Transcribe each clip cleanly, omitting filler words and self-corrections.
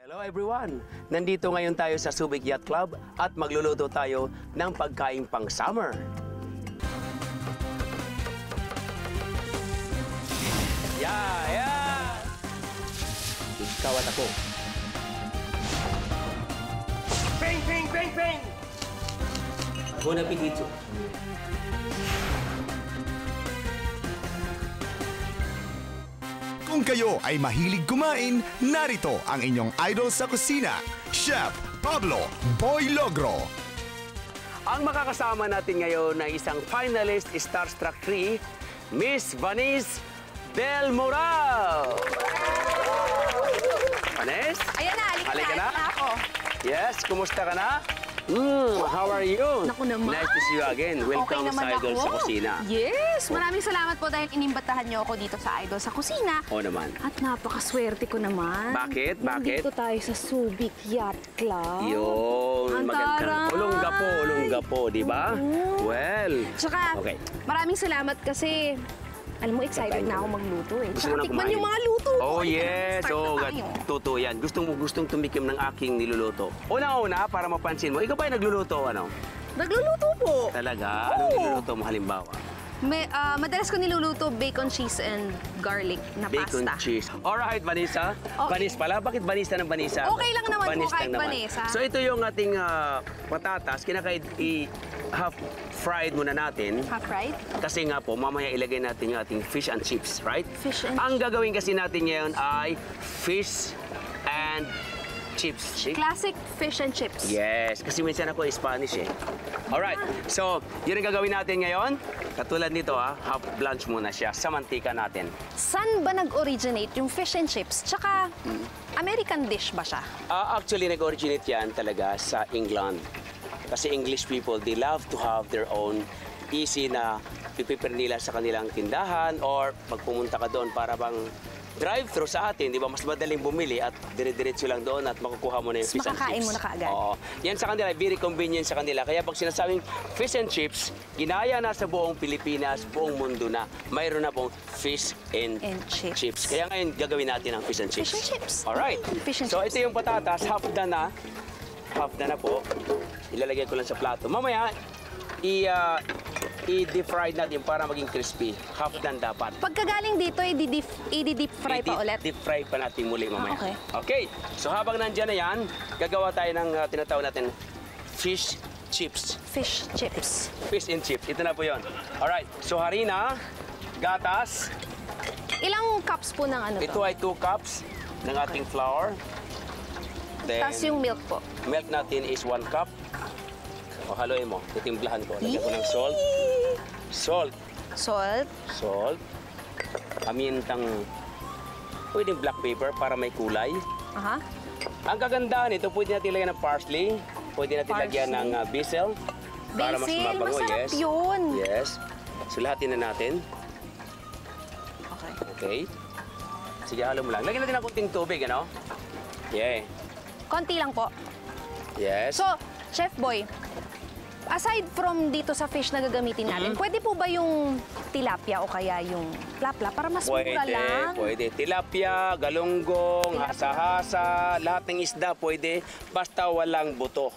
Hello everyone! Nandito ngayon tayo sa Subic Yacht Club at magluluto tayo ng pagkain pang summer. Yeah! Ikaw at ako. Ping! Bon appetito! Kung kayo ay mahilig kumain, narito ang inyong idol sa kusina, Chef Pablo Boy Logro. Ang makakasama natin ngayon ay isang finalist Starstruck 3, Miss Vanice Del Moral. Vanice? Ayan na, halika na ako. Yes, kumusta ka na? How are you? Naku naman. Nice to see you again. Welcome sa Idol sa Kusina. Yes, maraming salamat po dahil inimbatahan niyo ako dito sa Idol sa Kusina. Oo naman. At napakaswerte ko naman. Bakit? Nandito tayo sa Subic Yacht Club. Yun, Ang magandang. taray. Ulongga po, di ba? Well, Tsaka, okay. maraming salamat kasi, alam mo, excited na ako magluto eh. Gusto mo Tsaka nang tikman kumain? yung mga luto ko. Oh, Halika na, yes. start Oh, na tayo. totoo yan. Gustong tumikim ng aking niluluto. Una-una, para mapansin mo, ikaw ba yung nagluluto, ano? Nagluluto po. Talaga? Anong niluluto mo halimbawa? Madalas ko niluluto bacon, cheese, and garlic na Bacon pasta. cheese. Alright, Vanessa. Okay. Vanessa pala. Bakit Vanessa ng Vanessa? Okay lang naman po, Vanessa kahit lang naman. Vanessa. So ito yung ating patatas. Half fried muna natin. Half-fried? Kasi nga po, mamaya ilagay natin yung ating fish and chips, right? Fish and Ang gagawin kasi natin ngayon ay fish and chips. Classic fish and chips. Yes, kasi minsan ako Spanish eh. Alright, so yun ang gagawin natin ngayon. Katulad nito half blanch muna siya sa mantika natin. Saan ba nag-originate yung fish and chips? Tsaka, American dish ba siya? Actually, nag-originate yan talaga sa England. Kasi English people, they love to have their own easy na pipipir nila sa kanilang tindahan or pag pumunta ka doon para bang drive-thru sa atin, di ba? Mas madaling bumili at dire-diretso lang doon at makukuha mo na yung fish and chips. Makakain mo na kaagad. Oo. Yan sa kanila, very convenient sa kanila. Kaya pag sinasabing fish and chips, ginaya na sa buong Pilipinas, buong mundo na, mayroon na pong fish and chips. Kaya ngayon, gagawin natin ang fish and chips. Fish and chips. Alright. Fish and So chips. ito yung patatas, half done na. Half done na po. Ilalagay ko lang sa plato. Mamaya, i-deep fried natin para maging crispy. Half done dapat. Pagkagaling dito, i-deep fry pa ulit? Deep fry pa natin muli mamaya. Okay. Okay. So habang nandyan na yan, gagawa tayo ng tinatawag natin fish chips. Fish chips. Fish and chips. Ito na po yun. Alright. So harina, gatas. Ilang cups po ng ano Ito to? ay 2 cups ng ating flour. Then, Tapos yung milk po. milk natin is 1 cup. O haluin mo. Titimplahan ko. Lagyan ko ng salt. Salt. Salt. Salt. Pamintang, pwedeng black pepper para may kulay. Aha. Ang kagandahan nito, pwede natin lagyan ng parsley. Pwede natin lagyan ng basil. Para mas Basil, mabago. masarap Yes. yun. Yes. So lahatin na natin. Okay. Okay. Sige, halo mo lang. Lagyan natin ng kunting tubig, ano? Yeah. Konti lang po. Yes. So, Chef Boy, aside from dito sa fish na gagamitin natin, pwede po ba yung tilapia o kaya yung plapla para mas mura lang? Pwede. Tilapia, galunggong, hasa-hasa, lahat ng isda pwede, basta walang buto.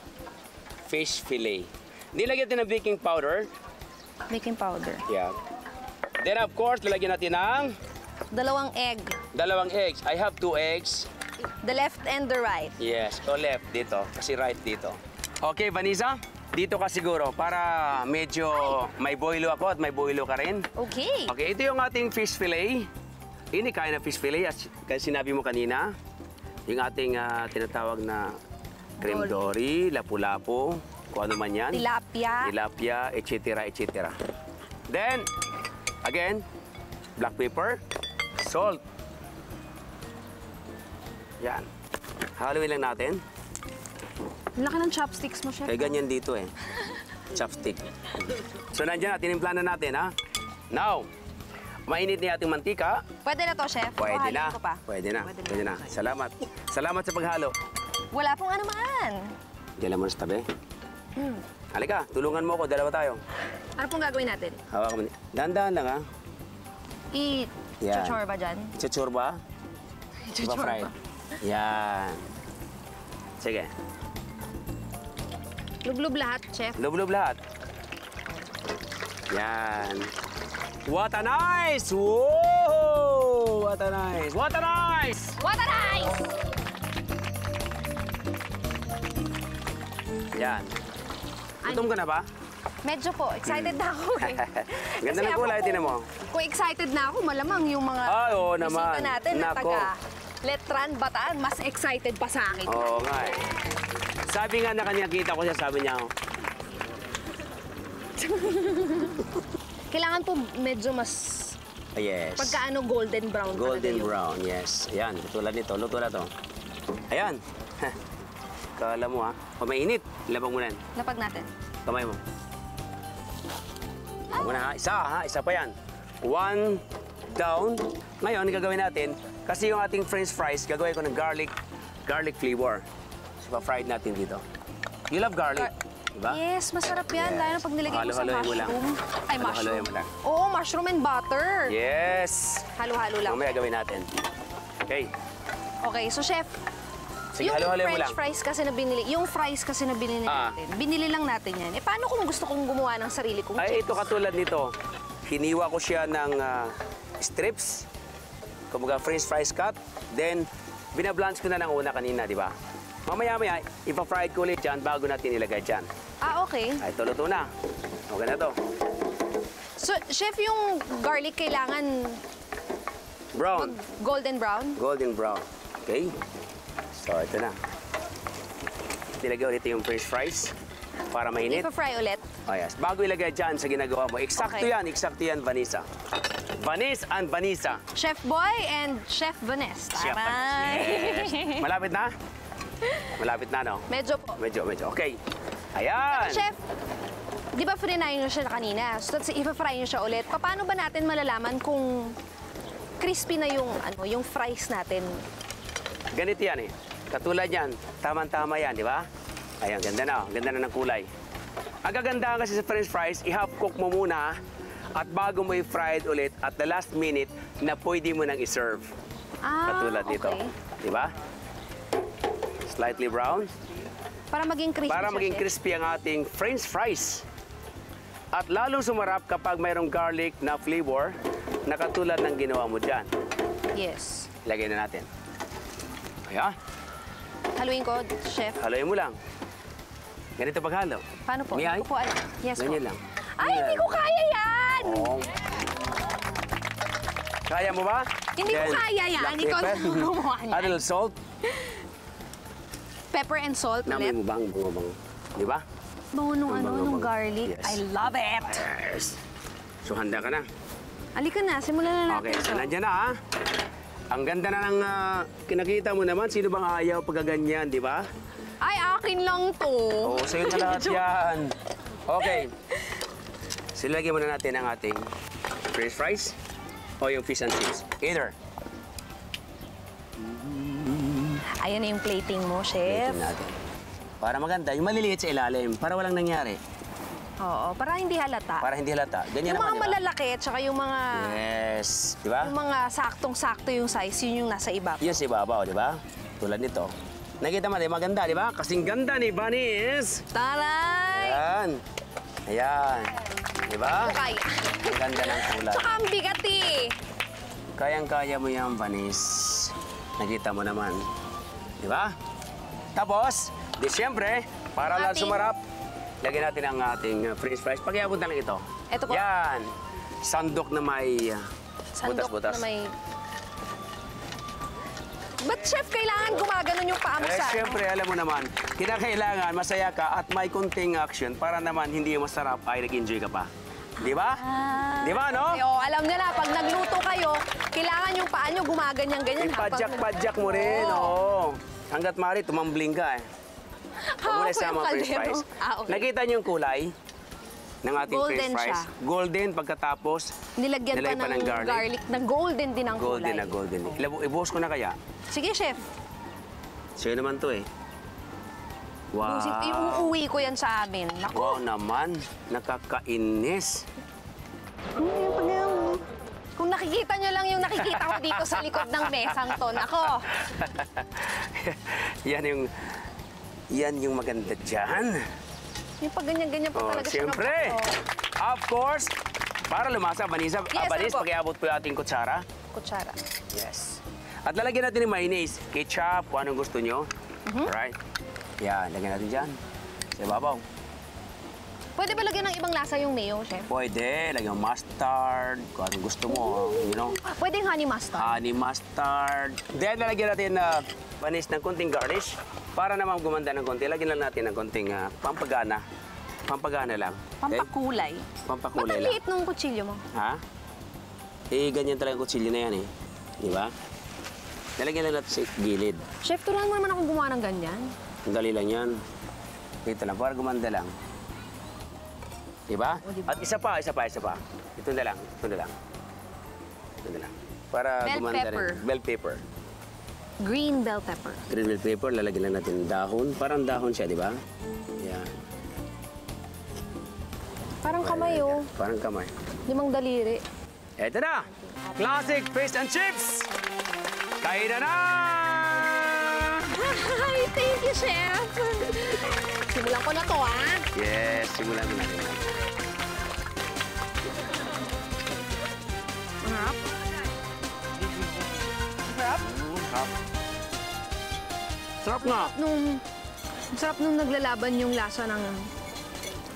Fish fillet. Nilagyan natin ng baking powder. Baking powder. Yeah. Then of course, lalagyan natin ng 2 egg. 2 eggs. I have 2 eggs. The left and the right. Yes, o left dito, kasi right dito. Okay, Vanessa, dito ka siguro para medyo may boilo ako at may boilo ka rin. Okay. Okay, ito yung ating fish fillet. Ini kain na fish fillet, as sinabi mo kanina. Yung ating tinatawag na creme dory, lapu-lapu, kung ano man yan. Tilapia, etc. etc. Then, again, black pepper, salt. Yan. Haluin lang natin. Laki ng chopsticks mo, Chef. Kaya ganyan dito eh. Chopstick. So, nandiyan natin, timplahan na natin, ha? Now, mainit na yung ating mantika. Pwede na to, Chef? Pwede O, na. halin ko pa? Pwede na. Salamat. Salamat sa paghalo. Wala pong anuman. Dala mo na sa tabi. Halika, tulungan mo ako. Dalawa tayo. Ano pong gagawin natin? Hawak mo. Dahan-dahan lang, ha? Yan. I-chorba dyan? Chichurba? Chichurba. Fry. Yan. Sige. Lublub lahat, chef. Lub-lub lahat. Yan. What a nice! Whoa! What a nice! What a nice! What a nice! Yan. Gutom ka na ba? Medyo po, excited na ako eh. Ganda Kasi ng ako kulay, kung- tinan mo. Kung excited na ako, malamang yung mga Ay, oo bisita naman. natin na Nako. taga Letran, Bataan, mas excited pa sa akin. Oo nga eh. Sabi nga na kanya, kita ko siya, sabi niya, Kailangan po medyo mas yes. pagkaano golden brown Golden talaga yun. brown, yes. Ayan, tulad nito. Luto na to. Ayan. Kala mo ha. Pag mainit, labang mo na yan. Lapag natin. Kamay mo. Huwag mo na ha. Isa pa yan. One down. Ngayon, gagawin natin, kasi yung ating french fries, gagawin ko ng garlic flavor. So, pa-fried natin dito. You love garlic, diba? Yes, masarap yan. Lalo na pag nilagay mo sa Halo-haloyin mo lang. mushroom. Ay, mushroom. Halo-haloyin mo lang. Oo, mushroom and butter. Yes! Halo-halo lang. Mamaya gawin natin. Okay. Okay, so chef, Sige, yung halo-haloyin mo french lang. fries kasi na binili, yung fries kasi na binili natin, binili lang natin yan. Eh, paano kung gusto kong gumawa ng sarili kong Ay, chips? ito katulad nito. Hiniwa ko siya ng strips. Kumbaga french fries cut. Then, binablanch ko na lang una kanina, di ba? Mamaya-maya, ipa-fried ko ulit dyan bago natin ilagay dyan. Ah, okay. Ay, ito luto na. Okay na to. So, chef, yung garlic kailangan Brown. golden brown? Golden brown. Okay. So, ito na. Nilagay ulit yung french fries para mainit. Ipa-fry ulit. Oh, yes. Bago ilagay dyan sa ginagawa mo. Eksakto Okay. eksakto yan, Vanessa. Vanessa and Vanessa. Chef Boy and Chef Vanessa. Chef Tama. Yes. Malapit na? Malapit na, no? Medyo po. Medyo. Okay. Ayan. Chef, di ba frinayin nyo siya kanina? So, that's ipa-fry nyo siya ulit. Paano ba natin malalaman kung crispy na yung fries natin? Ganito yan eh. Katulad yan. Tama-tama yan, di ba? Ayan, ganda na. Ganda na ng kulay. Ang kagandahan kasi sa french fries, i-half cook mo muna at bago mo i-fried ulit at the last minute na pwede mo nang i-serve. Katulad nito. okay. Di ba? Slightly brown. Para maging crispy Para siya, maging chef. crispy ang ating french fries. At lalong sumarap kapag mayroong garlic na flavor na katulad ng ginawa mo dyan. Yes. Lagay na natin. Ayan. Haluin ko, chef. Haloyin mo lang. Ganito paghalo. Paano po? May Hindi ay? ko po alam. Yes po. Ganyan lang. Ay, hindi ko kaya yan! Oo. Kaya mo ba? Hindi ko Then, kaya yan. black Ikaw pepper. lang gumawa niyan. A little salt. Pepper and salt Namin ulit. mo bang bungabang? Di ba? Bango nung Bang- nung garlic. Yes. I love it! Yes. So, handa ka na. Halika na, simulan na natin. Okay, so to. nandiyan na ha. Ang ganda na ng kinakita mo naman. Sino bang ayaw pagkaganyan, di ba? Ay, akin lang to. Oo, sa'yo na lahat yan. Okay. So, lagyan muna natin ang ating french fries o yung fish and chips. Either. Ayan na yung plating mo, chef. Plating natin. Para maganda, yung maliliit sa ilalim, para walang nangyari. Oo, para hindi halata. Para hindi halata. Ganyan Yung mga naman, di ba? malalaki, tsaka yung mga... Yes. Di ba? Yung mga saktong-sakto yung size, yun yung nasa iba. Yan si Babaw, di ba? Tulad nito. Nakita mo, di maganda, di ba? Kasing ganda ni Vanis. Taray! Ayan. Ayan. Di ba? Kaya. Ang ganda ng kulay. Tsaka ang bigat eh. Kayang-kaya mo yan, Vanis. Nakita mo naman. Di ba? Tapos, di siyempre, para lang Ating- sumarap, lagyan natin ang ating french fries. Pakiabot na lang ito. Ito po. Yan. Sandok na may Sandok butas-butas. na may... Ba't chef kailangan gumaganon yung paa mo Eh, sa... siyempre, alam mo naman, kinakailangan masaya ka at may konting action para naman hindi masarap ay nag-enjoy ka pa. Di ba? Di ba, no? Okay, oh, alam niyo na, pag nagluto kayo, kailangan yung paa nyo gumaganyan-ganyan. Ipadyak-padyak mo rin, oo. Hanggat mari, tumambling ka eh. Huwag mo na isama ang french fries. Ah, okay. Nakita niyo yung kulay ng ating Golden french fries? siya. Golden pagkatapos, Nilagyan pa nilagyan ng garlic na golden din ang golden kulay. na golden. Ibuhos ko na kaya. Sige, chef. Sa'yo naman to eh. Wow. Busit, iuuwi ko yan sa amin. Naku. Wow naman, nakakainis. Kung nakikita nyo lang yung nakikita ko dito sa likod ng mesang to, nako. Yan yung Yan yung maganda dyan. Yung pag ganyan-ganyan pa talaga siya. Siyempre. Of course, para lumasa, Vanessa, Yes, Banis, ano po? pakiabot po yung ating kutsara. Kutsara. Yes. At lalagyan natin ng mayonnaise, ketchup, kung anong gusto nyo. Alright. Yan, lagyan natin dyan. Sa ibabaw. Pwede ba lagyan ng ibang lasa yung mayo, chef? Pwede, lagyan mustard, kung anong gusto mo, you know. Pwede yung honey mustard. Honey mustard. Then, lalagyan natin na panis ng konting garnish. Para naman gumanda ng konti, lagyan lang natin ng konting pampagana. Pampagana lang. Okay? Pampakulay. Pampakulay Ba't ang lang. liit nung kutsilyo mo? Ha? Eh, ganyan talaga ang kutsilyo na yan eh. Di ba? Lalagyan lang natin sa gilid. Chef, turuan mo naman akong gumawa ng ganyan. Ang dali lang yan. Ito lang, para gumanda lang. Di ba? O, diba? At isa pa. Ito na lang. Ito na lang. Para Bell gumanda pepper. rin. Bell pepper. Green bell pepper. Green bell pepper, lalagyan lang natin ng dahon. Parang dahon siya, di ba? Yan. Parang kamay, oh. Parang kamay. 5 daliri. Eto na! Classic fish and chips! Kainan na! Hi! Thank you, chef! Simulan ko na to, ah. Yes, simulan mo natin. Sarap. Sarap? Sarap nga! Sarap nung naglalaban yung lasa ng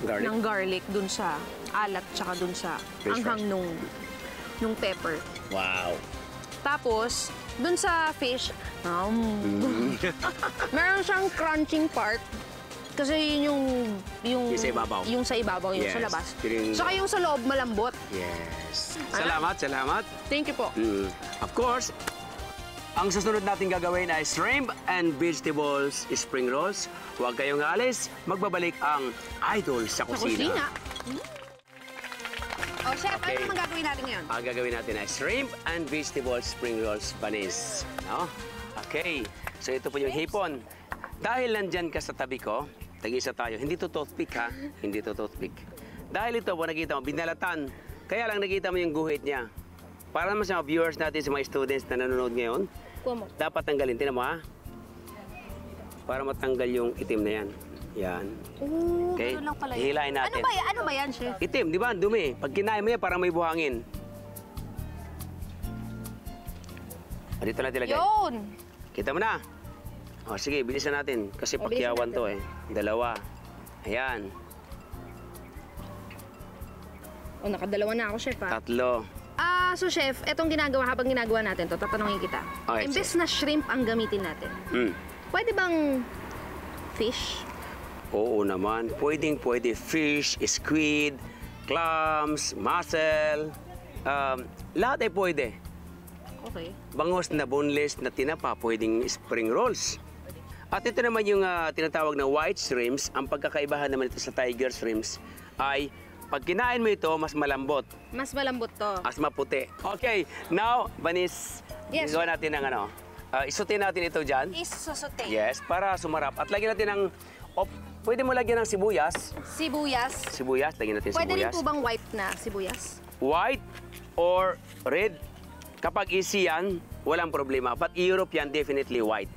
Garlic. garlic dun sa alat tsaka dun sa Fish anghang nung pepper. Wow! Tapos, dun sa fish, meron siyang crunching part. Kasi yun yung Yung sa ibabaw. Yung sa ibabaw, yung sa Yes. labas. Yung- Saka yung sa loob, malambot. Yes. Salamat. Thank you po. Of course, ang susunod natin gagawin ay shrimp and vegetables spring rolls. Huwag kayong alis, magbabalik ang idol sa Sa kusina. kusina. Oh, chef, Okay. ano naman gagawin natin ngayon? Ang gagawin natin ay shrimp and vegetables spring rolls panis. No? Okay. So ito po yung hipon. Dahil nandyan ka sa tabi ko, tag-isa tayo. Hindi to toothpick ha. Hindi to toothpick. Dahil ito po nakita mo, binalatan. Kaya lang nakita mo yung guhit niya. Para naman sa mga viewers natin, sa mga students na nanonood ngayon, Kuha mo. dapat tanggalin. Tinan mo ha. Para matanggal yung itim na yan. Yan. Okay? Ganun lang pala yun. Hihilain natin. Ano ba yan, chef? Itim, di ba? Ang dumi. Pag kinain mo yan, parang may buhangin. Dito natin lagay. Yun! Kita mo na. O, sige, bilisan natin. Kasi O, bilisan pakyawan natin. to eh. 2. Ayan. O, nakadalawa na ako, chef, ha? 3. So chef, etong habang ginagawa natin to, tatanungin kita. Okay, Imbes na shrimp ang gamitin natin, pwede bang fish? Oo naman. Pwede fish, squid, clams, mussel. Lahat ay pwede. Okay. Bangos na boneless na tinapa, pwedeng spring rolls. At ito naman yung tinatawag na white shrimps. Ang pagkakaibahan naman ito sa tiger shrimps ay pag kinain mo ito, mas malambot, Mas malambot to. mas maputi. Okay, now, Banis, Yes, gawa natin ng isutin natin ito dyan. Isusute. Yes, para sumarap. At lagyan natin ng, pwede mo lagyan ng sibuyas. Sibuyas. Sibuyas, lagyan natin Pwede rin sibuyas. po bang white na sibuyas? White or red. Kapag easy yan, walang problema. But Europe yan, definitely white.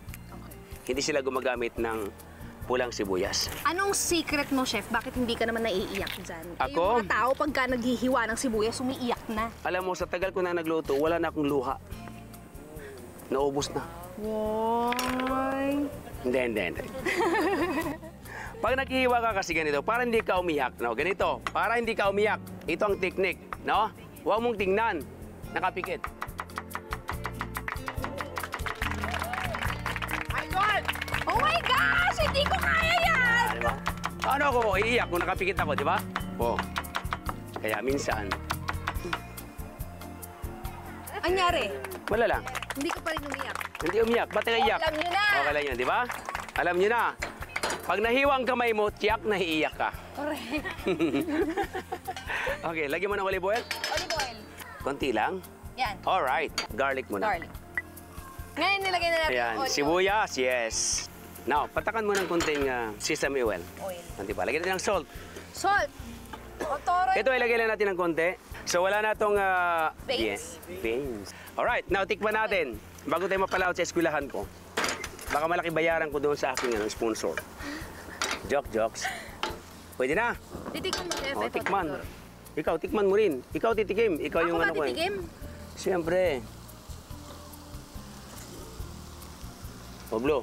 Hindi sila gumagamit ng pulang sibuyas. Anong secret mo, chef? Bakit hindi ka naman naiiyak dyan? Ako? Yung mga tao, pagka naghihiwa ng sibuyas, umiiyak na. Alam mo, sa tagal ko na nagluto, wala na akong luha. Naubos na. Why? Hindi. Pag naghihiwa ka kasi ganito, para hindi ka umiyak, no? Ganito, para hindi ka umiyak. Ito ang technique, no? Huwag mong tingnan. Nakapikit. Oh my gosh! Hindi ko kaya yan! Di ba? Paano ako iiyak kung nakapikit ako, di ba? Oo. Kaya minsan, Anyari? wala lang. Hindi ka pa rin umiyak. Hindi umiyak. Ba't ka iiyak? Alam nyo na! Okay lang yun, di ba? Alam nyo na. Pag nahiwa ang kamay mo, tiyak na iiyak ka. Correct. Okay, lagyan mo ng olive oil. Olive oil. Konti lang. Yan. Alright. Garlic muna. Garlic. Ngayon nilagay na natin Ayan. yung oil. Sibuyas, yes. Now, patakan mo ng konting sesame oil. Oil. Di ba? Lagyan natin ng salt. Salt. Otoro. Ito, ilagay lang natin ng konti. So, wala na itong... Veins? Veins. Alright, now tikman natin. Bago tayo mapalaot sa eskwelahan ko. Baka malaki bayaran ko doon sa aking sponsor. Jokes. Pwede na? Titikman mo, chef. O, Ito, tikman. Tito. Ikaw, tikman mo rin. Ikaw titikim. Ikaw Ako yung ba ano ko. titikim? Siyempre. O, blow.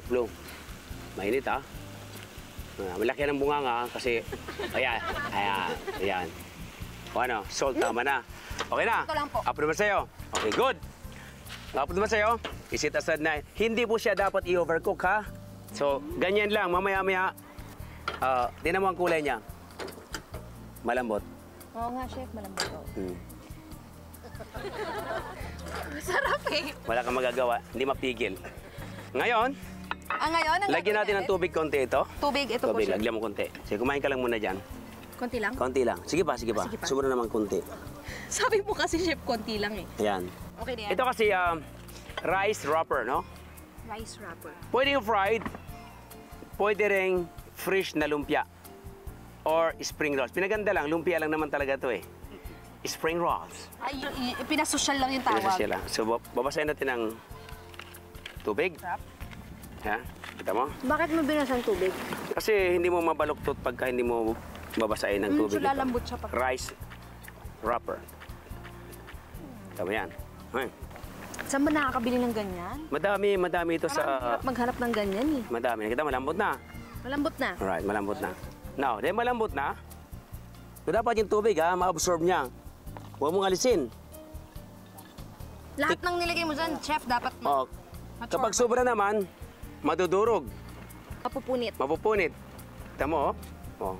Mainit, ha? Malaki ng bunganga kasi, ayan. O ano, salt, tama na. Okay na? Ito lang po. Upload naman sa'yo. Okay, good. Upload naman sa'yo. Isit aside na. Hindi po siya dapat i-overcook, ha? So, ganyan lang. Mamaya-maya, tinan mo ang kulay niya. Malambot. Oo nga, chef. Malambot to. Sarap eh. Wala kang magagawa. Hindi mapigil. Ngayon, Ngayon, ang lagyan natin ng tubig konti ito. Tubig, ito po, Tubig, chef. lagyan mo konti. Sige, kumain ka lang muna dyan. Konti lang. Konti lang. Sige pa. Sige pa. Sobra naman konti. Sabi mo kasi, chef, konti lang eh. Ayan. Okay na yan. Ito kasi rice wrapper, no? Rice wrapper. Pwede yung fried, pwede ring fresh na lumpia. Or spring rolls. Pinaganda lang, lumpia lang naman talaga to eh. Spring rolls. Ay, pinasosyal lang yung tawag. Pinasa sila. So, babasahin natin ng tubig. Sarap. Ha? Kita mo? Bakit mo binasan tubig? Kasi hindi mo mabaluktot pagka hindi mo babasahin ng tubig. So lalambot siya pag... Rice wrapper. Tama yan. Ay. Saan ba nakakabili ng ganyan? Madami ito Parang sa... hirap maghanap ng ganyan eh. Madami. Nakita, malambot na. Malambot na. Alright, malambot na. Now, dahil malambot na, so dapat yung tubig ma-absorb niya. Huwag mong alisin. Lahat ng nilagay mo dyan, chef, dapat Oh, kapag sobra naman, madudurog, mapupunit. mapupunit. Kita mo, oh.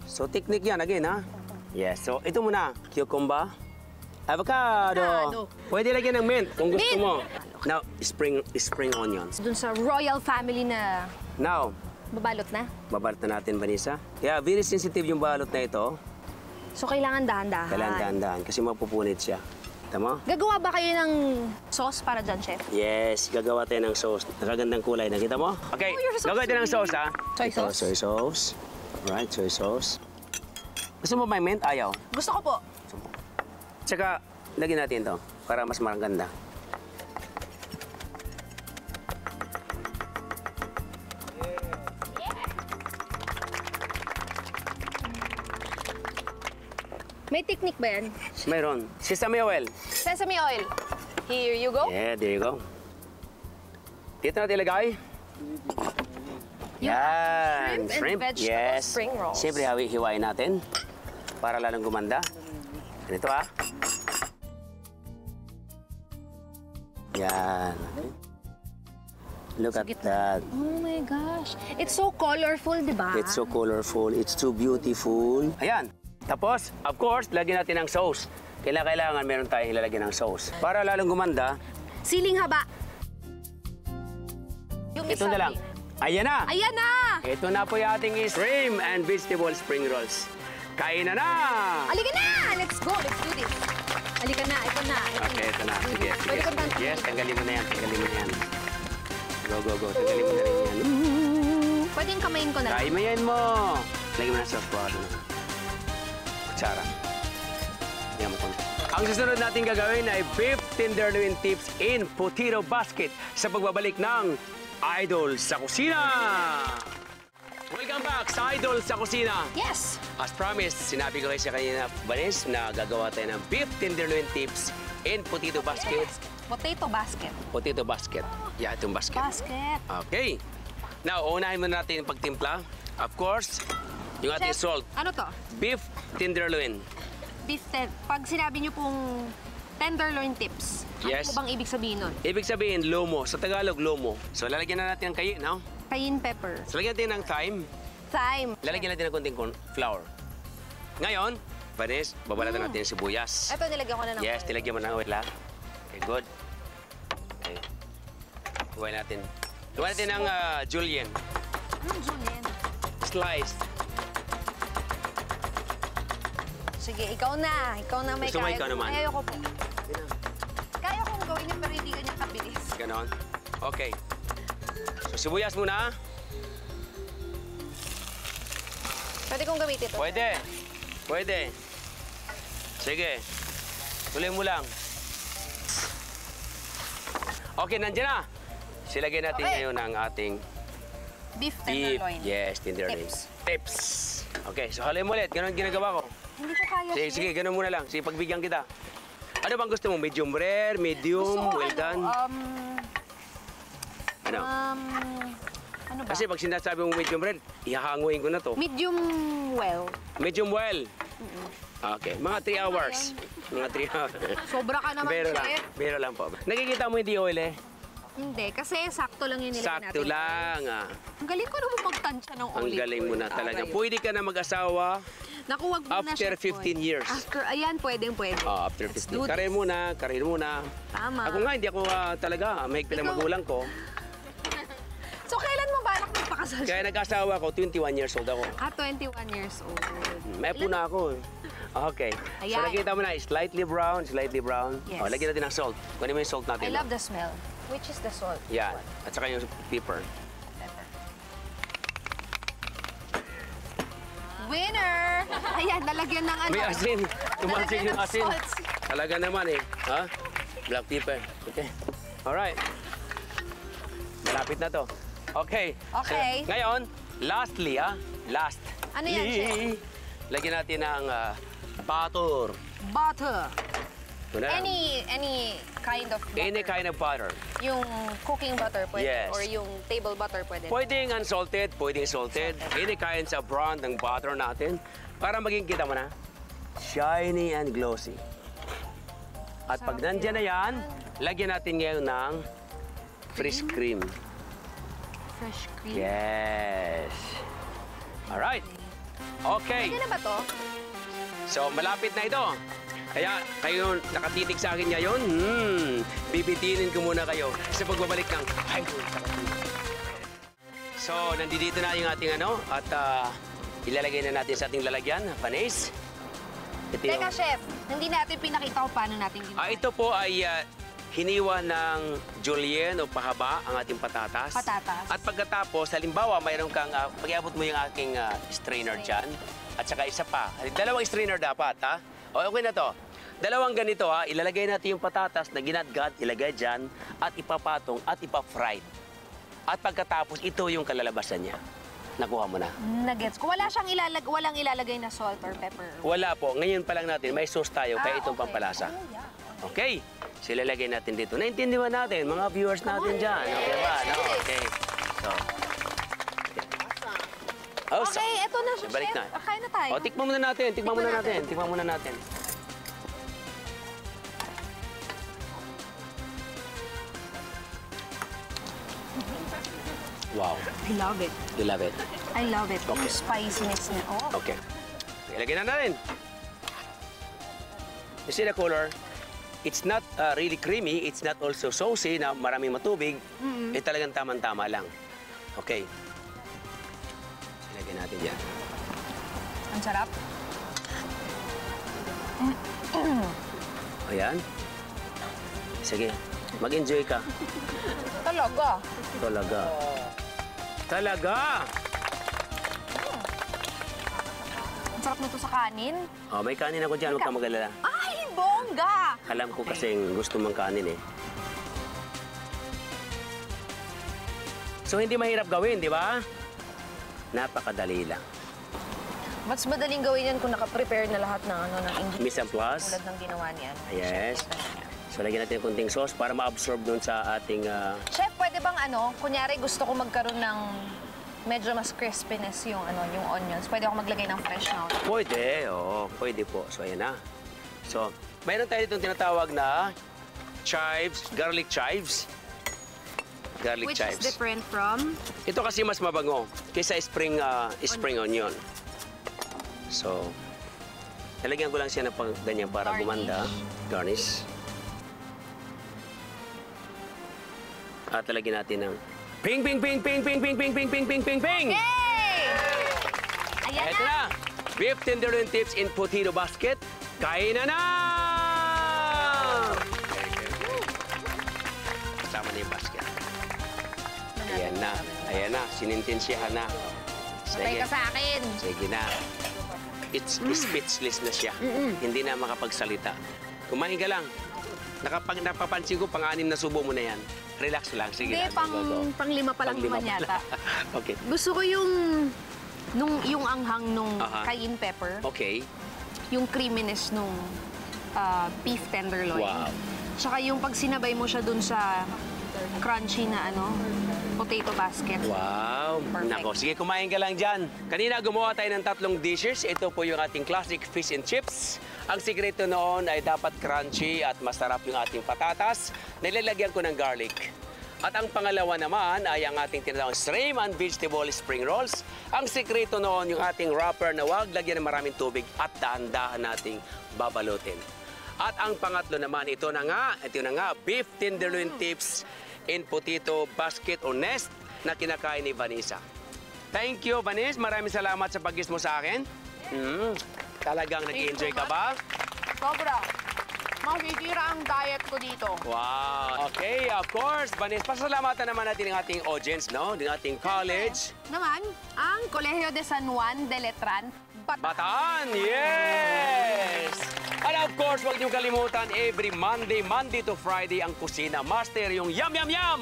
So, technique yan again, ha? Yes, so ito muna, cucumber, avocado. Pwede lagyan ng mint kung gusto Mint! mo. Now, spring onions. Dun sa royal family na Now, babalot na. babalot na natin, Vanessa. Kaya very sensitive yung balot na ito. So kailangan dahan-dahan. Kailangan dahan-dahan kasi mapupunit siya. Kita mo? Gagawa ba kayo ng sauce para dyan, chef? Yes, gagawa tayo ng sauce. Nakagandang kulay. Nakita mo? Okay, Oh, you're so gagawa tayo ng sauce, ha? Soy Ito, sauce. soy sauce. Alright, soy sauce. Gusto mo ba yung mint? Ayaw. Gusto ko po. Tsaka, lagyan natin to para mas maganda. May technique ba yan? Mayroon. Sesame oil. Sesame oil. Here you go. Yeah, there you go. Dito natin ilagay. Yan. shrimp and vegetable Yes. spring rolls. Siyempre, hiwain natin para lalong gumanda. Ganito, ha? Yan. Look at that. Oh my gosh. It's so colorful, di ba? It's so colorful. It's so beautiful. Ayan. Tapos, of course, lagyan natin ng sauce. Kailangan meron tayong ilalagyan ng sauce. Para lalong gumanda, Siling haba. Yung ito na lang. Ayan na! Ayan na! Ito na po yung ating shrimp and vegetable spring rolls. Kain na na! Halika na! Let's go. Let's do this. Halika na. Ito na. Okay, ito na. Sige, sige. Pwede kong tanong. Yes, tanggalin mo na yan. Tanggalin mo na yan. Go, go, go. Tanggalin mo na rin yan. Pwedeng kamayin ko na. Kain mo yan mo. Lagyan mo na sa sauce. Kutsara. Yan mo konti. Ang susunod natin gagawin ay beef tenderloin tips in potato basket sa pagbabalik ng Idol sa Kusina! Welcome back sa Idol sa Kusina! Yes! As promised, sinabi ko kayo sa kanina, Vanessa, na gagawa tayo ng beef tenderloin tips in potato basket. Potato basket. Potato basket. Yeah, itong basket. Basket. Okay. Now, unahin muna natin yung pagtimpla. Of course, yung ating Chef, salt. ano to? Beef tenderloin. Beef Pag sinabi niyo pong tenderloin tips, Yes. ano po bang ibig sabihin nun? Ibig sabihin, lomo. Sa Tagalog, lomo. So, lalagyan na natin ng kayin, no? Cayenne pepper. So, lagyan natin ng thyme. Thyme. Lalagyan natin ng konting flour. Ngayon, Vanessa, babalatan natin yung sibuyas. Ito, nilagyan ko na ng Yes, oil. tilagyan mo ng oil, ha? Okay, good. Okay. Huwain natin. Huwain natin ng julienne. Julienne. Sliced. Sige, ikaw na. Ikaw na may Gusto mo kaya. ikaw naman? Kaya ko po. Kaya kong gawin yun, pero hindi ganyan kabilis. Ganon. Okay. So, sibuyas muna. Pwede kong gamitin ito. Pwede. Pwede. Sige. Tuloy mo lang. Okay, nandiyan na. silagay natin Okay. ngayon ang ating Beef beef. tenderloin. Yes, tenderloin. Tips. Tips. Okay, so halin mo ulit. Ganon ang ginagawa ko. Hindi ko kaya, Sige, chef. sige, ganun muna lang. Sige, pagbigyan kita. Ano bang gusto mo? Medium rare, medium, Gusto ko, well done? Ano? Ano ba? Kasi pag sinasabi mo medium rare, ihahanguin ko na to. Medium well. Medium well. Okay, mga 3 hours. Mga 3 hours. Sobra ka naman, Bero lang. chef. Bero lang po. Nakikita mo hindi oil eh? Hindi, kasi sakto lang yung nilagay natin. Sakto lang. Ah. Ang galing ko naman magtansya ng Ang olive galing mo oil. na talaga. Aray. Pwede ka na mag-asawa Naku, wag muna, after chef 15 boy. years. After, ayan, pwede. After Let's 15. do Karir this. muna, karir muna. Tama. Ako nga, hindi ako talaga. Mahigpit na Ikaw- magulang ko. So, kailan mo balak magpakasal? Kaya nag-asawa ko, 21 years old ako. 21 years old. May po na ako. Okay. So Ayan. nakita mo na, slightly brown, slightly brown. Yes. Oh, lagyan natin ng salt. Kunin mo yung salt natin. I love the smell. Which is the salt? Yan. At saka yung pepper. Winner! Ayan, nalagyan ng ano. May asin. Tumasin Nalagyan yung ng asin. salts. Talaga naman eh. Ha? Black pepper. Okay. Alright. Malapit na to. Okay. Okay. So, ngayon, lastly, last. Ano yan, chef? Lagyan natin ng butter. Butter. Ito na lang. Any kind of butter. Any kind of butter. Yung cooking butter pwede. Yes. Or yung table butter pwede. Pwedeng unsalted, pwedeng salted. Any kind sa brand ng butter natin para maging kita mo na shiny and glossy. At pag nandyan na yan, lagyan natin ngayon ng fresh cream. Fresh cream. Yes. Alright. Okay. Pwede na ba to? So, malapit na ito. Kaya kayo nakatitig sa akin ngayon, bibitinin ko muna kayo sa pagbabalik ng Idol sa Kusina. So, nandito na yung ating at ilalagay na natin sa ating lalagyan, panis. Ito Teka, chef. Hindi natin pinakita kung paano natin ginawa. ito po ay hiniwa ng julienne o pahaba ang ating patatas. Patatas. At pagkatapos, halimbawa, mayroon kang, pag-iabot mo yung aking strainer dyan. At saka isa pa. Dalawang strainer dapat, ha? O, okay na to. Dalawang ganito, ha? Ilalagay natin yung patatas na ginatgat, ilagay dyan, at ipapatong at ipa-fried. At pagkatapos, ito yung kalalabasan niya. Nakuha mo na. Nuggets ko. Walang ilalagay na salt or pepper. Wala po. Ngayon pa lang natin, may sauce tayo, kaya itong Okay. pampalasa. Oh, yeah. Okay. So, ilalagay natin dito. Naintindihan natin, mga viewers natin dyan. Okay ba? No? Okay. So. Oh, so, Okay, eto na siya, balik chef. na. Kain na tayo. O, tikman muna natin. Tikman muna natin. Tikman muna natin. Wow. I love it. You love it. I love it. Okay. Yung spiciness niya. Oh. Okay. Ilagay na natin. You see the color? It's not really creamy. It's not also saucy na maraming matubig. Eh talagang tamang-tama lang. Okay. Ilagay natin yan. Ang sarap. Ayan. Sige. Mag-enjoy ka. Talaga. Talaga. Talaga! Ang sarap nito sa kanin. Oh, may kanin ako dyan. Huwag ka mag-alala. Ay, bongga! Alam ko kasing gusto mong kanin eh. So, hindi mahirap gawin, di ba? Napakadali lang. Mas madaling gawin yan kung naka-prepare na lahat ng ingredients. Mise en place. Tulad ng ginawa niya. Yes. So, lagyan natin ng kunting sauce para ma-absorb dun sa ating... Chef, pwede bang kunyari gusto ko magkaroon ng medyo mas crispiness yung yung onions. Pwede ako maglagay ng fresh na onions. Pwede, oo. Pwede po. So, ayan na. So, mayroon tayo ditong tinatawag na chives, garlic chives. Garlic Which chives. is different from... Ito kasi mas mabango kaysa spring onion. So, nalagyan ko lang siya ng ganyan para Garnish. gumanda. Garnish. At lalagyan natin ng ping, ping, ping, ping, ping, ping, ping, ping, ping, ping, ping, ping. Hey! Ayan Eto na. Beef tenderloin tips in potato basket. Kain na na! Kasama na yung basket. Ayan na. Ayan na. Sinintensyahan na. Patay ka sa akin. Sige na. It's speechless na siya. Hindi na makapagsalita. Kumain ka lang. Napapansin ko, pang-anim na subo mo na yan. Relax lang. Sige Hindi, na. Go. pang lima pa lang Panglima naman pala. yata. Okay. Gusto ko yung anghang nung Aha. cayenne pepper, Okay. yung creaminess nung beef tenderloin. Wow. Tsaka yung pag sinabay mo siya dun sa crunchy na potato basket. Wow. Perfect. Nako, sige, kumain ka lang dyan. Kanina gumawa tayo ng 3 dishes. Ito po yung ating classic fish and chips. Ang sikreto noon ay dapat crunchy at masarap yung ating patatas. Nilalagyan ko ng garlic. At ang pangalawa naman ay ang ating tinatawag shrimp and vegetable spring rolls. Ang sikreto noon yung ating wrapper na wag lagyan ng maraming tubig at dahan-dahan nating babalutin. At ang pangatlo naman, ito na nga, beef tenderloin tips in potato basket or nest na kinakain ni Vanessa. Thank you, Vanessa. Maraming salamat sa pag-guest mo sa akin. Talagang nag-enjoy ka ba? Sobra. Masisira ang diet ko dito. Wow. Okay, of course. Vanessa, pasalamatan naman natin ang ating audience, no? Ng ating college. Naman, ang Colegio de San Juan de Letran, Bataan! Yes! And of course, huwag niyong kalimutan, every Monday to Friday, ang Kusina Master, yung Yum Yum Yum!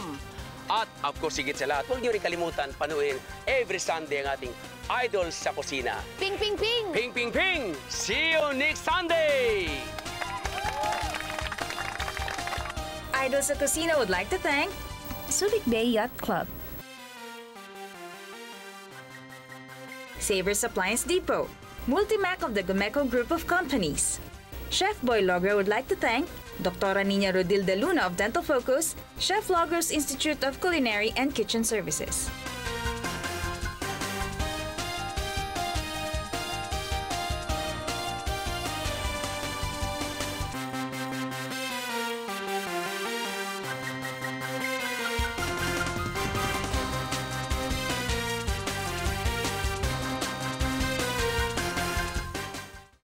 At of course, higit sa lahat, huwag niyo rin kalimutan, panuin every Sunday ang ating Idols sa Kusina. Ping, ping, ping! Ping, ping, ping! See you next Sunday! Idol sa Kusina would like to thank Subic Bay Yacht Club, Savers Appliance Depot, Multimac of the Gomeco Group of Companies. Chef Boy Logra would like to thank Dr. Nina Rodilde Luna of Dental Focus, Chef Logros Institute of Culinary and Kitchen Services.